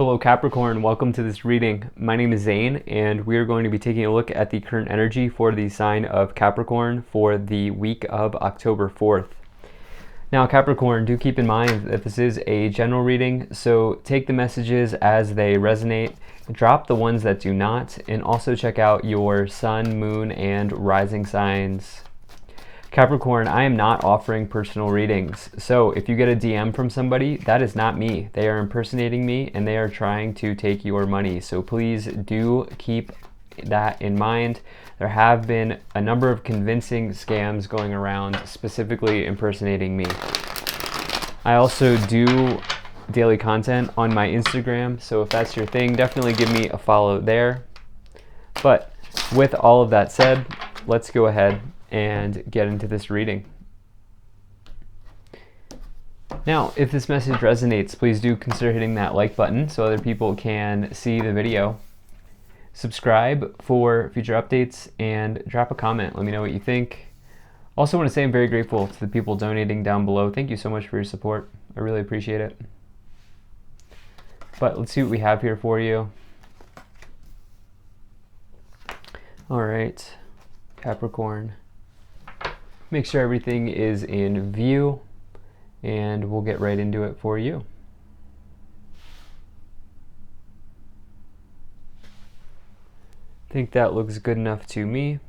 Hello Capricorn, welcome to this reading. My name is Zane and we are going to be taking a look at the current energy for the sign of Capricorn for the week of October 4th. Now Capricorn, do keep in mind that this is a general reading, so take the messages as they resonate, drop the ones that do not, and also check out your sun, moon, and rising signs. Capricorn, I am not offering personal readings. So if you get a DM from somebody, that is not me. They are impersonating me and they are trying to take your money. So please do keep that in mind. There have been a number of convincing scams going around, specifically impersonating me. I also do daily content on my Instagram. So if that's your thing, definitely give me a follow there. But with all of that said, let's go ahead and get into this reading. Now, if this message resonates, please do consider hitting that like button so other people can see the video. Subscribe for future updates and drop a comment. Let me know what you think. Also want to say I'm very grateful to the people donating down below. Thank you so much for your support. I really appreciate it. But let's see what we have here for you. All right, Capricorn. Make sure everything is in view, and we'll get right into it for you. I think that looks good enough to me.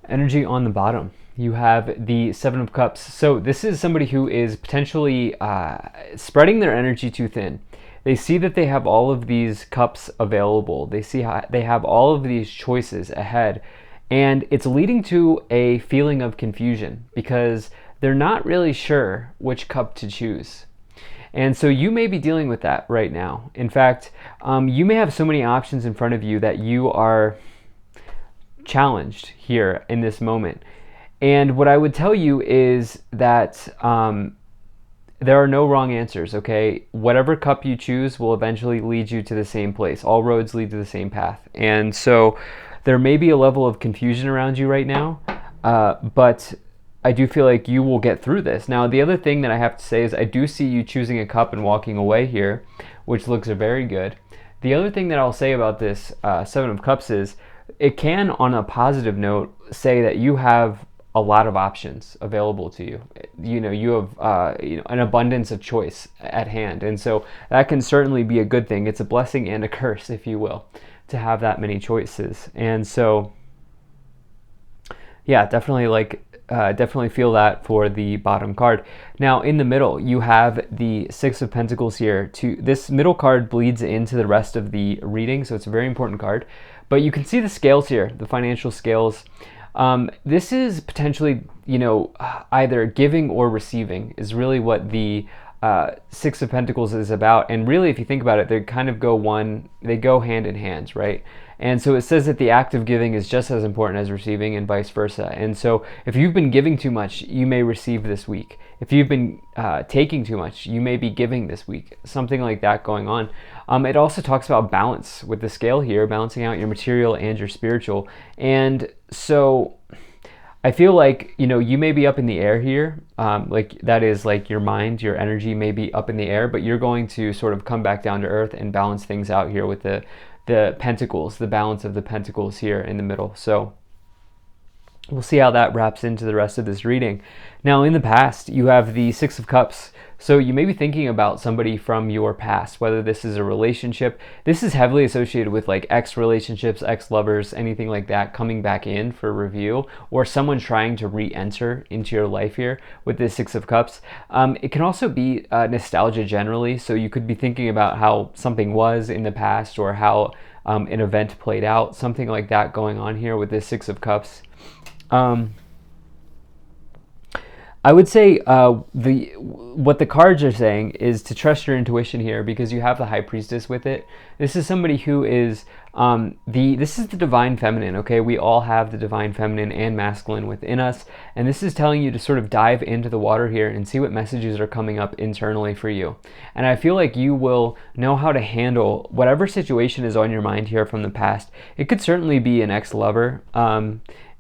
Energy on the bottom. You have the Seven of Cups. So this is somebody who is potentially spreading their energy too thin. They see that they have all of these cups available. They see how they have all of these choices ahead. And it's leading to a feeling of confusion because they're not really sure which cup to choose. And so you may be dealing with that right now. In fact, you may have so many options in front of you that you are challenged here in this moment. And what I would tell you is that there are no wrong answers, okay? Whatever cup you choose will eventually lead you to the same place. All roads lead to the same path. And so there may be a level of confusion around you right now, but I do feel like you will get through this. Now, the other thing that I have to say is I do see you choosing a cup and walking away here, which looks very good. The other thing that I'll say about this Seven of Cups is it can, on a positive note, say that you have a lot of options available to you. You have an abundance of choice at hand, and so that can certainly be a good thing. It's a blessing and a curse, if you will, to have that many choices. And so, yeah, definitely feel that for the bottom card. Now, in the middle, you have the Six of Pentacles here. This middle card bleeds into the rest of the reading, so it's a very important card. But you can see the scales here, the financial scales. This is potentially, either giving or receiving is really what the Six of Pentacles is about. And really, if you think about it, they kind of go hand in hand, right? And so it says that the act of giving is just as important as receiving and vice versa. And so if you've been giving too much, you may receive this week. If you've been taking too much, you may be giving this week. Something like that going on. It also talks about balance with the scale here, balancing out your material and your spiritual. And so I feel like, you may be up in the air here. That is like your mind, your energy may be up in the air, but you're going to sort of come back down to earth and balance things out here with the pentacles, the balance of the pentacles here in the middle. So we'll see how that wraps into the rest of this reading. Now, in the past, you have the Six of Cups. So you may be thinking about somebody from your past, whether this is a relationship. This is heavily associated with like ex-relationships, ex-lovers, anything like that coming back in for review, or someone trying to re-enter into your life here with this Six of Cups. It can also be nostalgia generally. So you could be thinking about how something was in the past or how an event played out, something like that going on here with this Six of Cups. I would say what the cards are saying is to trust your intuition here because you have the High Priestess with it. This is somebody who is this is the divine feminine, okay? We all have the divine feminine and masculine within us, and this is telling you to sort of dive into the water here and see what messages are coming up internally for you. And I feel like you will know how to handle whatever situation is on your mind here from the past. It could certainly be an ex-lover.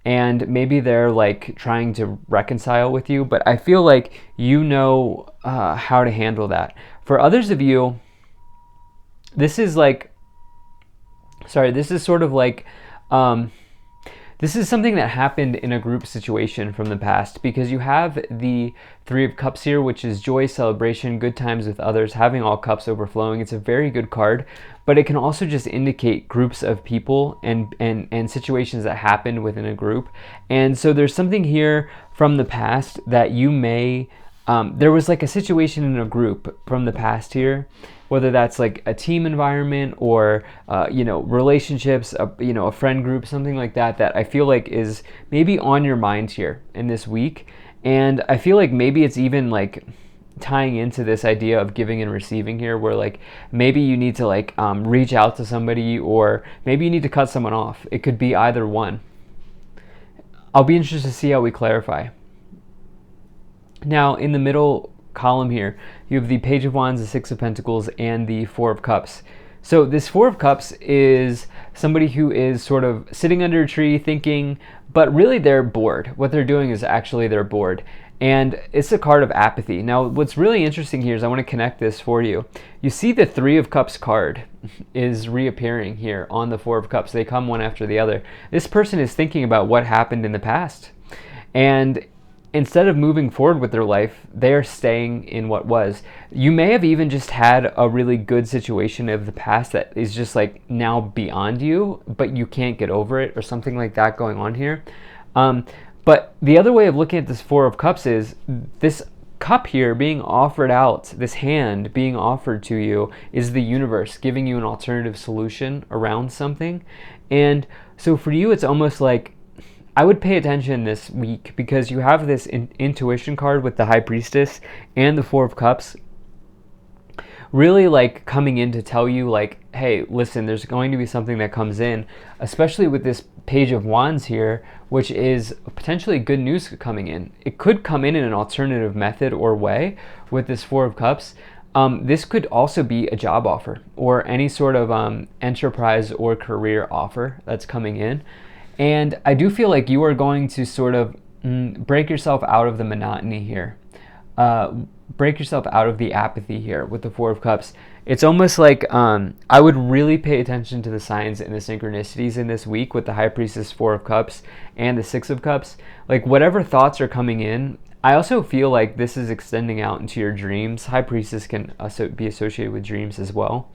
and maybe they're like trying to reconcile with you, but I feel like you know how to handle that. For others of you, this is like, sorry, this is sort of like, this is something that happened in a group situation from the past, because you have the Three of Cups here, which is joy, celebration, good times with others, having all cups overflowing. It's a very good card, but it can also just indicate groups of people and situations that happened within a group. And so there's something here from the past that you may, there was like a situation in a group from the past here, whether that's like a team environment or relationships, a friend group, something like that, that I feel like is maybe on your mind here in this week. And I feel like maybe it's even like tying into this idea of giving and receiving here, where like maybe you need to like reach out to somebody, or maybe you need to cut someone off. It could be either one. I'll be interested to see how we clarify. Now in the middle column here, you have the Page of Wands, the Six of Pentacles, and the Four of Cups. So this Four of Cups is somebody who is sort of sitting under a tree thinking, but really they're bored. What they're doing is actually they're bored. And it's a card of apathy. Now, what's really interesting here is I want to connect this for you. You see the Three of Cups card is reappearing here on the Four of Cups. They come one after the other. This person is thinking about what happened in the past. And instead of moving forward with their life, they're staying in what was. You may have even just had a really good situation of the past that is just like now beyond you, but you can't get over it, or something like that going on here. But the other way of looking at this Four of Cups is this cup here being offered out, this hand being offered to you, is the universe giving you an alternative solution around something. And so for you, it's almost like, I would pay attention this week, because you have this intuition card with the High Priestess and the Four of Cups really like coming in to tell you like, hey, listen, there's going to be something that comes in, especially with this Page of Wands here, which is potentially good news coming in. It could come in an alternative method or way with this Four of Cups. This could also be a job offer, or any sort of enterprise or career offer that's coming in. And I do feel like you are going to sort of break yourself out of the monotony here. Break yourself out of the apathy here with the Four of Cups. It's almost like I would really pay attention to the signs and the synchronicities in this week with the High Priestess, Four of Cups, and the Six of Cups. Like whatever thoughts are coming in, I also feel like this is extending out into your dreams. High Priestess can also be associated with dreams as well.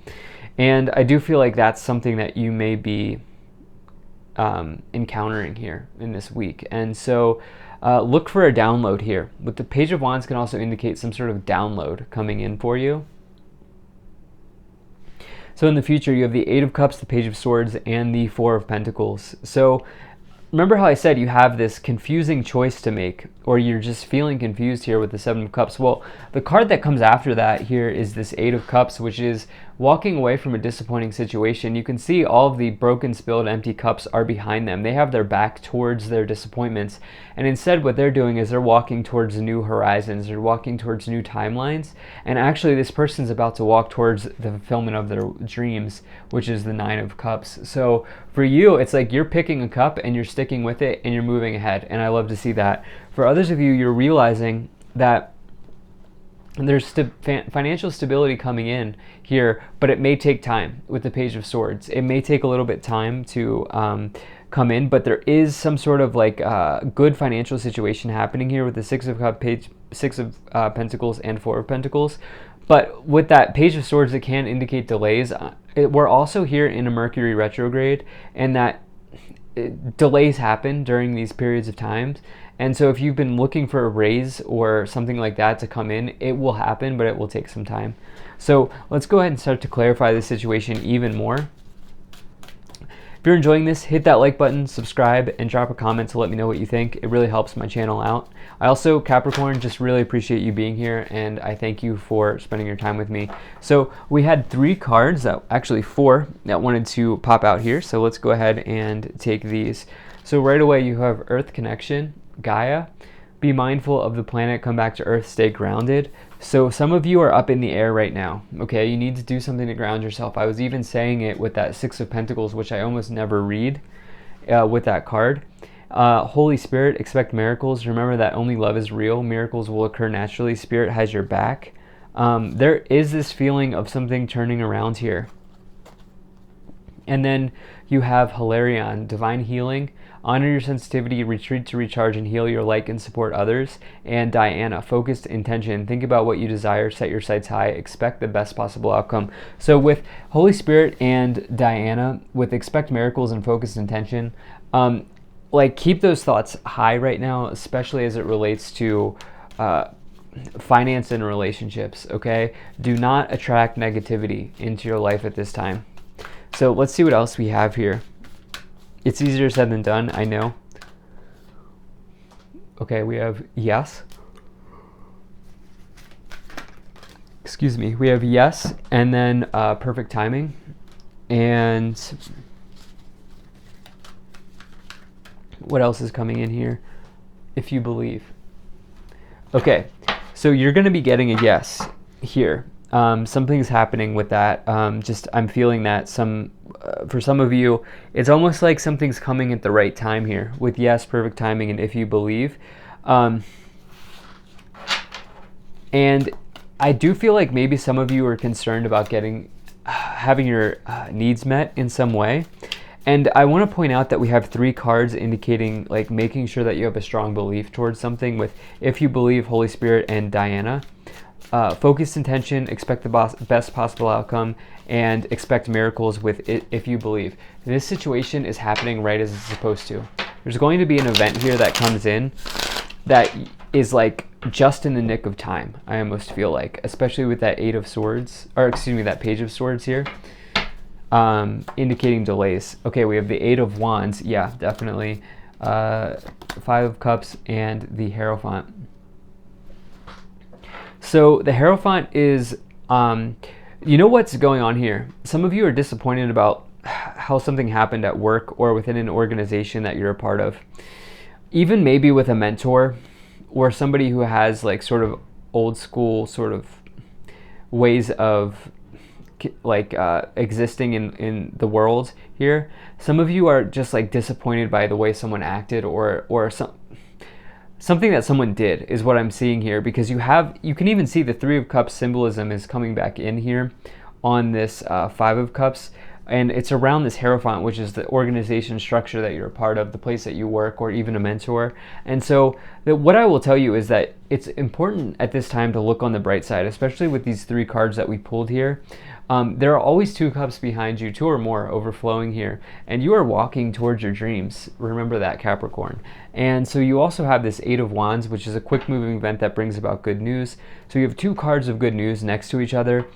And I do feel like that's something that you may be encountering here in this week. And so look for a download here. With the Page of Wands can also indicate some sort of download coming in for you. So in the future, you have the Eight of Cups, the Page of Swords, and the Four of Pentacles. So remember how I said you have this confusing choice to make, or you're just feeling confused here with the Seven of Cups? Well, the card that comes after that here is this Eight of Cups, which is walking away from a disappointing situation. You can see all of the broken, spilled, empty cups are behind them. They have their back towards their disappointments. And instead what they're doing is they're walking towards new horizons. They're walking towards new timelines. And actually this person's about to walk towards the fulfillment of their dreams, which is the Nine of Cups. So for you, it's like you're picking a cup and you're sticking with it and you're moving ahead. And I love to see that. For others of you, you're realizing that there's financial stability coming in here, but it may take time with the Page of Swords. It may take a little bit time to come in, but there is some sort of like good financial situation happening here with the Six of Pentacles and Four of Pentacles. But with that Page of Swords, it can indicate delays. We're also here in a Mercury retrograde, and that delays happen during these periods of times. And so if you've been looking for a raise or something like that to come in, it will happen, but it will take some time. So let's go ahead and start to clarify the situation even more. If you're enjoying this, hit that like button, subscribe, and drop a comment to let me know what you think. It really helps my channel out. I also, Capricorn, just really appreciate you being here, and I thank you for spending your time with me. So we had 3 cards, actually 4, that wanted to pop out here. So let's go ahead and take these. So right away you have Earth Connection, Gaia, be mindful of the planet, come back to Earth, stay grounded. So some of you are up in the air right now, okay? You need to do something to ground yourself. I was even saying it with that Six of Pentacles, which I almost never read with that card. Holy Spirit, expect miracles. Remember that only love is real. Miracles will occur naturally. Spirit has your back. There is this feeling of something turning around here. And then you have Hilarion, divine healing. Honor your sensitivity, retreat to recharge and heal your light and support others. And Diana, focused intention. Think about what you desire, set your sights high, expect the best possible outcome. So with Holy Spirit and Diana, with expect miracles and focused intention, like keep those thoughts high right now, especially as it relates to finance and relationships, okay? Do not attract negativity into your life at this time. So let's see what else we have here. It's easier said than done, I know. Okay, we have yes. Excuse me. We have yes, and then perfect timing. And what else is coming in here? If you believe. Okay, so you're going to be getting a yes here. Something's happening with that. I'm feeling that for some of you, it's almost like something's coming at the right time here with yes, perfect timing, and if you believe. And I do feel like maybe some of you are concerned about having your needs met in some way. And I want to point out that we have 3 cards indicating like making sure that you have a strong belief towards something with if you believe, Holy Spirit, and Diana. Focused intention, expect the best possible outcome, and expect miracles with it if you believe. This situation is happening right as it's supposed to. There's going to be an event here that comes in that is like just in the nick of time, I almost feel like, especially with that Page of Swords here, indicating delays. Okay, we have the 8 of Wands, yeah, definitely. 5 of Cups and the Hierophant. So the Hierophant is, you know what's going on here? Some of you are disappointed about how something happened at work or within an organization that you're a part of. Even maybe with a mentor or somebody who has like sort of old school sort of ways of like existing in the world here. Some of you are just like disappointed by the way someone acted or something that someone did is what I'm seeing here, because you can even see the 3 of Cups symbolism is coming back in here on this 5 of Cups, and it's around this Hierophant, which is the organization structure that you're a part of, the place that you work, or even a mentor. And so what I will tell you is that it's important at this time to look on the bright side, especially with these 3 cards that we pulled here. There are always 2 cups behind you, 2 or more overflowing here, and you are walking towards your dreams. Remember that, Capricorn. And so you also have this 8 of Wands, which is a quick moving event that brings about good news. So you have 2 cards of good news next to each other.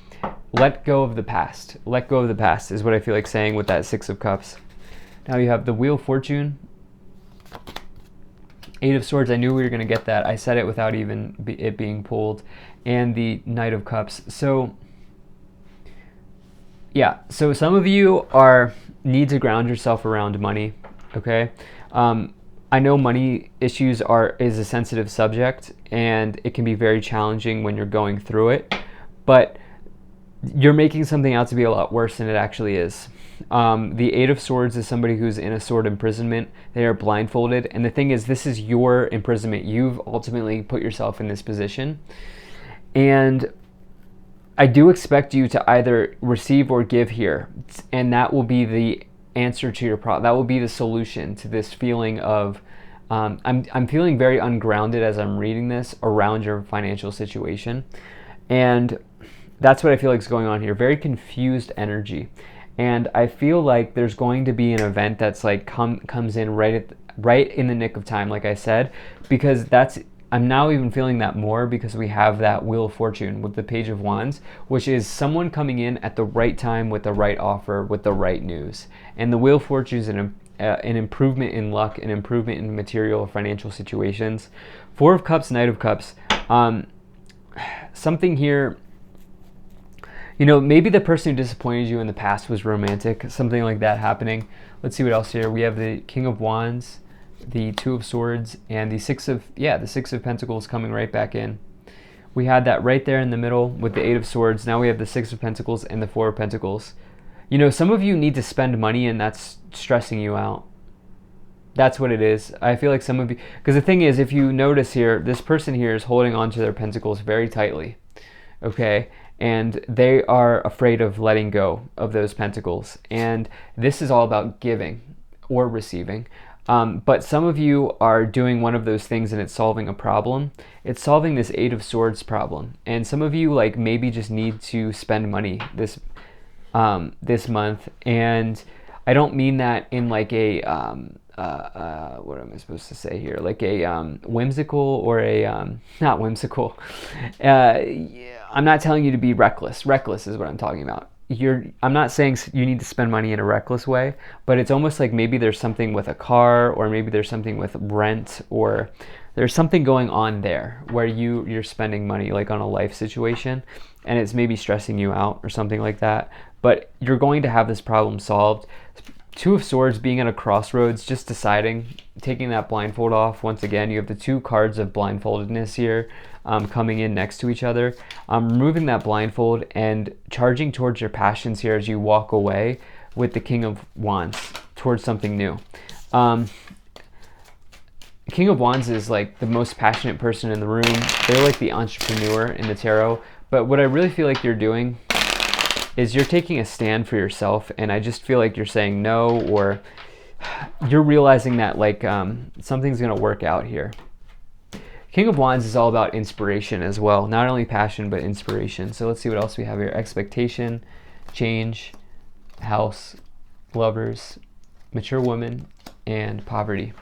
Let go of the past. Let go of the past is what I feel like saying with that 6 of Cups. Now you have the Wheel of Fortune, 8 of Swords. I knew we were going to get that. I said it without even it being pulled. And the Knight of Cups. So yeah, so some of you need to ground yourself around money, okay? I know money issues is a sensitive subject, and it can be very challenging when you're going through it, but you're making something out to be a lot worse than it actually is. The 8 of Swords is somebody who's in a sword imprisonment. They are blindfolded, and the thing is, this is your imprisonment. You've ultimately put yourself in this position, and I do expect you to either receive or give here, and that will be the answer to your problem. That will be the solution to this feeling of I'm feeling very ungrounded as I'm reading this around your financial situation, and that's what I feel like is going on here. Very confused energy, and I feel like there's going to be an event that's like comes in right in the nick of time, like I said, because I'm now even feeling that more because we have that Wheel of Fortune with the Page of Wands, which is someone coming in at the right time with the right offer, with the right news. And the Wheel of Fortune is an improvement in luck, an improvement in material or financial situations. 4 of Cups, Knight of Cups. Something here, maybe the person who disappointed you in the past was romantic, something like that happening. Let's see what else here. We have the King of Wands, the 2 of Swords, and the 6 of Pentacles coming right back in. We had that right there in the middle with the 8 of Swords. Now we have the 6 of Pentacles and the 4 of Pentacles. Some of you need to spend money, and that's stressing you out. That's what it is. I feel like some of you, because the thing is, if you notice here, this person here is holding on to their pentacles very tightly, okay? And they are afraid of letting go of those pentacles. And this is all about giving or receiving. But some of you are doing one of those things and it's solving a problem. It's solving this Eight of Swords problem. And some of you like maybe just need to spend money this month. And I don't mean that in like a what am I supposed to say here? Like a whimsical or a not whimsical. I'm not telling you to be reckless. Reckless is what I'm talking about. I'm not saying you need to spend money in a reckless way, but it's almost like maybe there's something with a car, or maybe there's something with rent, or there's something going on there where you're spending money like on a life situation, and it's maybe stressing you out or something like that. But you're going to have this problem solved. Two of Swords being at a crossroads, just deciding, taking that blindfold off. Once again, you have the two cards of blindfoldedness here coming in next to each other. Removing that blindfold and charging towards your passions here as you walk away with the King of Wands towards something new. King of Wands is like the most passionate person in the room. They're like the entrepreneur in the tarot. But what I really feel like you're doing is you're taking a stand for yourself, and I just feel like you're saying no, or you're realizing that like something's gonna work out here. King of Wands is all about inspiration as well, not only passion but inspiration. So let's see what else we have here. Expectation, change, house, lovers, mature woman, and poverty.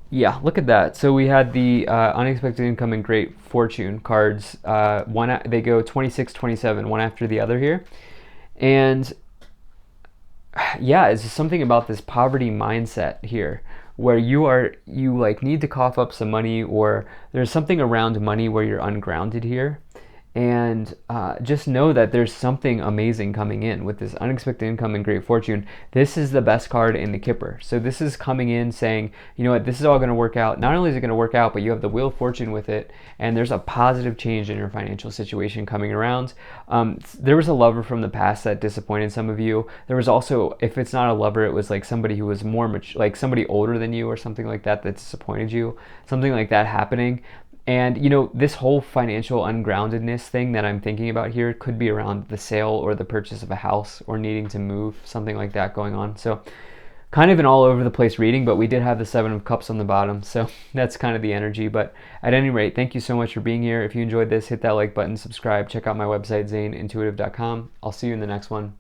Yeah, look at that. So we had the unexpected income and great fortune cards. They go 26, 27, one after the other here. And yeah, it's just something about this poverty mindset here where you like need to cough up some money, or there's something around money where you're ungrounded here. And just know that there's something amazing coming in with this unexpected income and great fortune. This is the best card in the Kipper. So this is coming in saying, you know what, this is all going to work out. Not only is it going to work out, but you have the Wheel of Fortune with it. And there's a positive change in your financial situation coming around. There was a lover from the past that disappointed some of you. There was also, if it's not a lover, it was like somebody who was more mature, like somebody older than you or something like that that disappointed you. Something like that happening. And, you know, this whole financial ungroundedness thing that I'm thinking about here could be around the sale or the purchase of a house or needing to move, something like that going on. So kind of an all over the place reading, but we did have the Seven of Cups on the bottom. So that's kind of the energy. But at any rate, thank you so much for being here. If you enjoyed this, hit that like button, subscribe, check out my website, zaneintuitive.com. I'll see you in the next one.